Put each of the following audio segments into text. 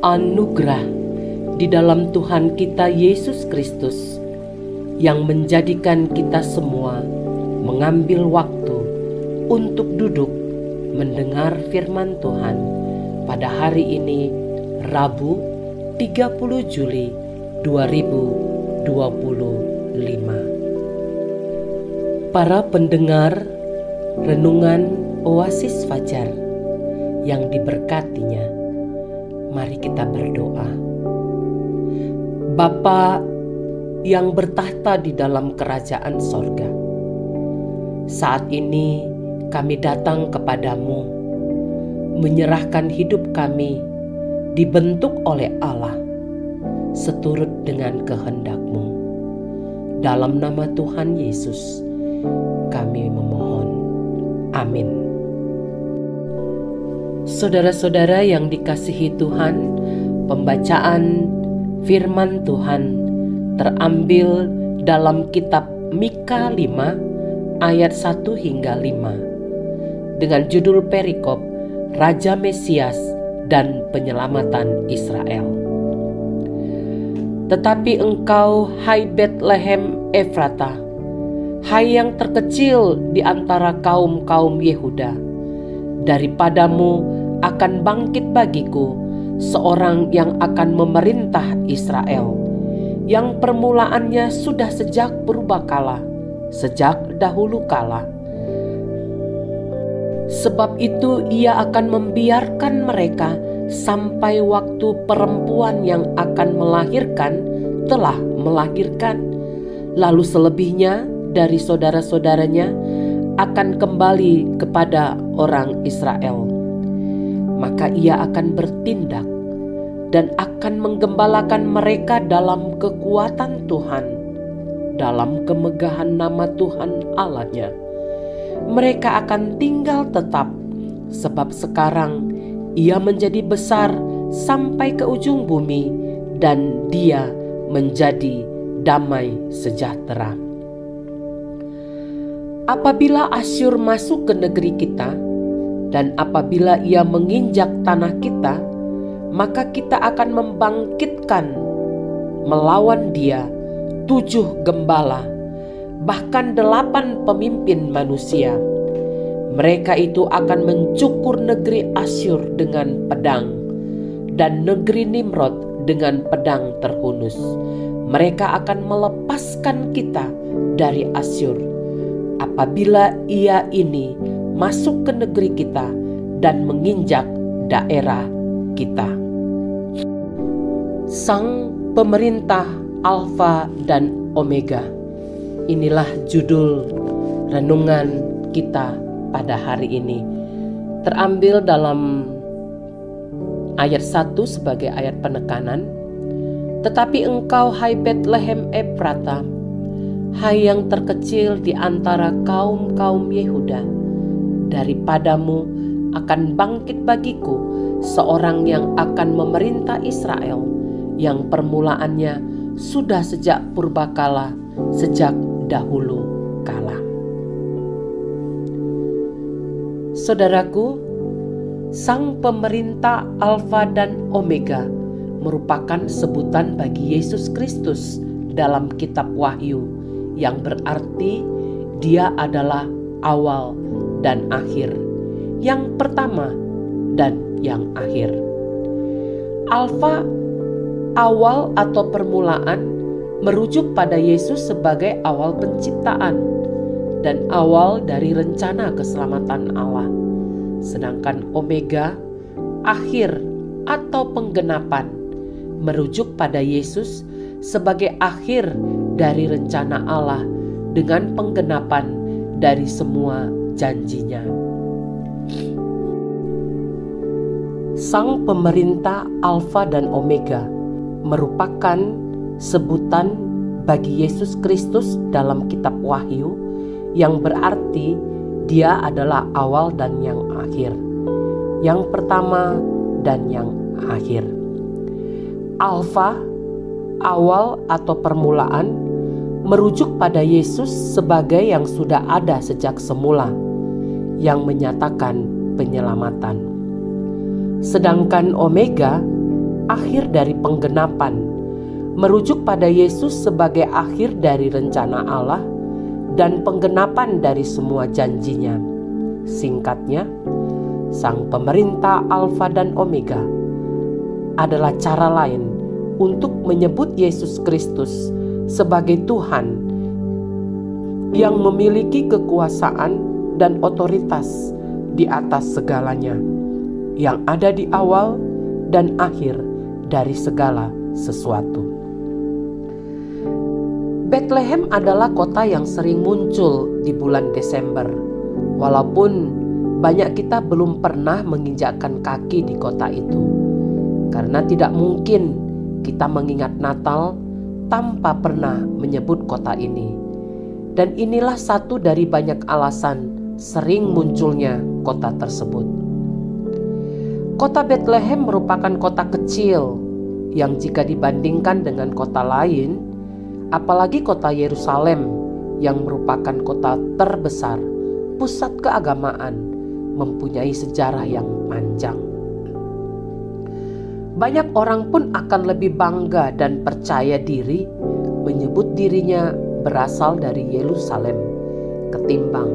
anugerah di dalam Tuhan kita Yesus Kristus yang menjadikan kita semua mengambil waktu untuk duduk mendengar firman Tuhan pada hari ini, Rabu 30 Juli 2025. Para pendengar renungan Oasis Fajar yang diberkatinya, mari kita berdoa. Bapa yang bertahta di dalam kerajaan sorga, saat ini kami datang kepadamu, menyerahkan hidup kami dibentuk oleh Allah seturut dengan kehendak-Mu. Dalam nama Tuhan Yesus kami memohon. Amin. Saudara-saudara yang dikasihi Tuhan, pembacaan firman Tuhan terambil dalam kitab Mika 5 ayat 1 hingga 5 dengan judul perikop Raja Mesias dan Penyelamatan Israel. Tetapi engkau, hai Betlehem Efrata, hai yang terkecil di antara kaum-kaum Yehuda, daripadamu akan bangkit bagiku seorang yang akan memerintah Israel, yang permulaannya sudah sejak purbakala, sejak dahulu kala. Sebab itu ia akan membiarkan mereka sampai waktu perempuan yang akan melahirkan telah melahirkan, lalu selebihnya dari saudara-saudaranya akan kembali kepada orang Israel. Maka ia akan bertindak dan akan menggembalakan mereka dalam kekuatan Tuhan, dalam kemegahan nama Tuhan Allahnya. Mereka akan tinggal tetap, sebab sekarang ia menjadi besar sampai ke ujung bumi, dan dia menjadi damai sejahtera. Apabila Asyur masuk ke negeri kita, dan apabila ia menginjak tanah kita, maka kita akan membangkitkan melawan dia 7 gembala, bahkan 8 pemimpin manusia. Mereka itu akan mencukur negeri Asyur dengan pedang, dan negeri Nimrod dengan pedang terhunus. Mereka akan melepaskan kita dari Asyur apabila ia ini masuk ke negeri kita dan menginjak daerah kita. Sang pemerintah Alfa dan Omega, inilah judul renungan kita pada hari ini. Terambil dalam ayat 1 sebagai ayat penekanan. Tetapi engkau, hai Betlehem Efrata, hai yang terkecil di antara kaum-kaum Yehuda, daripadamu akan bangkit bagiku seorang yang akan memerintah Israel, yang permulaannya sudah sejak purbakala, sejak dahulu kala. Saudaraku, sang pemerintah Alfa dan Omega merupakan sebutan bagi Yesus Kristus dalam kitab Wahyu, yang berarti dia adalah awal dan akhir, yang pertama dan yang akhir. Alfa, awal atau permulaan, merujuk pada Yesus sebagai awal penciptaan dan awal dari rencana keselamatan Allah. Sedangkan Omega, akhir atau penggenapan, merujuk pada Yesus sebagai akhir dari rencana Allah dengan penggenapan dari semua janjinya. Sang pemerintah Alfa dan Omega merupakan sebutan bagi Yesus Kristus dalam kitab Wahyu, yang berarti dia adalah awal dan yang akhir, yang pertama dan yang akhir. Alfa, awal atau permulaan, merujuk pada Yesus sebagai yang sudah ada sejak semula, yang menyatakan penyelamatan. Sedangkan Omega akhir dari penggenapan, merujuk pada Yesus sebagai akhir dari rencana Allah dan penggenapan dari semua janjinya. Singkatnya, Sang Pemerintah Alfa dan Omega adalah cara lain untuk menyebut Yesus Kristus sebagai Tuhan yang memiliki kekuasaan dan otoritas di atas segalanya, yang ada di awal dan akhir dari segala sesuatu. Bethlehem adalah kota yang sering muncul di bulan Desember, walaupun banyak kita belum pernah menginjakkan kaki di kota itu, karena tidak mungkin kita mengingat Natal tanpa pernah menyebut kota ini. Dan inilah satu dari banyak alasan sering munculnya kota tersebut. Kota Bethlehem merupakan kota kecil yang jika dibandingkan dengan kota lain, apalagi kota Yerusalem yang merupakan kota terbesar, pusat keagamaan, mempunyai sejarah yang panjang. Banyak orang pun akan lebih bangga dan percaya diri menyebut dirinya berasal dari Yerusalem ketimbang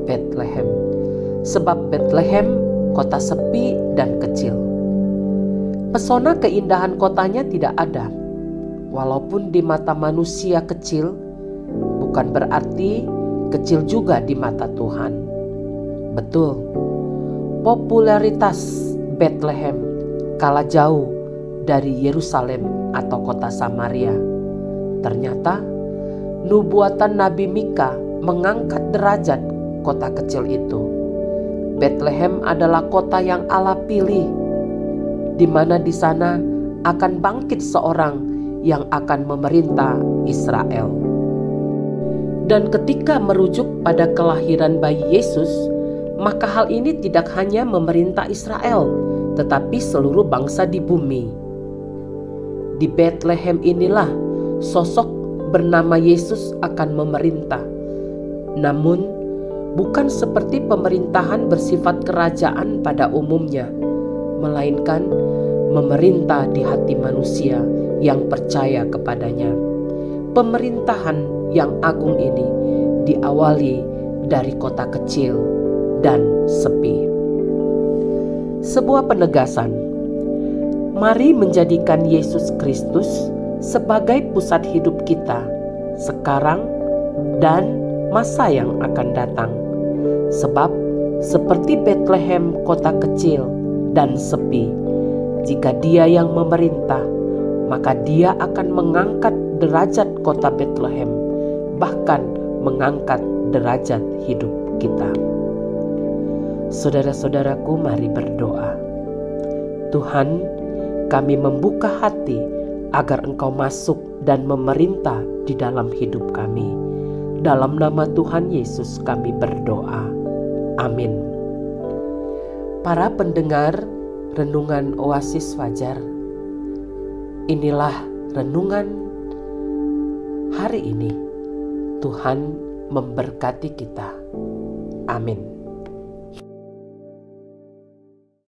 Bethlehem, sebab Bethlehem kota sepi dan kecil. Pesona keindahan kotanya tidak ada, walaupun di mata manusia kecil, bukan berarti kecil juga di mata Tuhan. Betul, popularitas Bethlehem kalah jauh dari Yerusalem atau kota Samaria. Ternyata nubuatan Nabi Mika mengangkat derajat kota kecil itu. Bethlehem adalah kota yang Allah pilih, di mana di sana akan bangkit seorang yang akan memerintah Israel. Dan ketika merujuk pada kelahiran bayi Yesus, maka hal ini tidak hanya memerintah Israel, tetapi seluruh bangsa di bumi. Di Bethlehem inilah sosok bernama Yesus akan memerintah. Namun, bukan seperti pemerintahan bersifat kerajaan pada umumnya, melainkan memerintah di hati manusia yang percaya kepadanya. Pemerintahan yang agung ini diawali dari kota kecil dan sepi. Sebuah penegasan, mari menjadikan Yesus Kristus sebagai pusat hidup kita sekarang dan masa yang akan datang. Sebab seperti Bethlehem kota kecil dan sepi, jika Dia yang memerintah, maka Dia akan mengangkat derajat kota Bethlehem, bahkan mengangkat derajat hidup kita. Saudara-saudaraku, mari berdoa. Tuhan, kami membuka hati agar Engkau masuk dan memerintah di dalam hidup kami. Dalam nama Tuhan Yesus kami berdoa. Amin. Para pendengar Renungan Oasis Fajar, inilah renungan hari ini. Tuhan memberkati kita. Amin.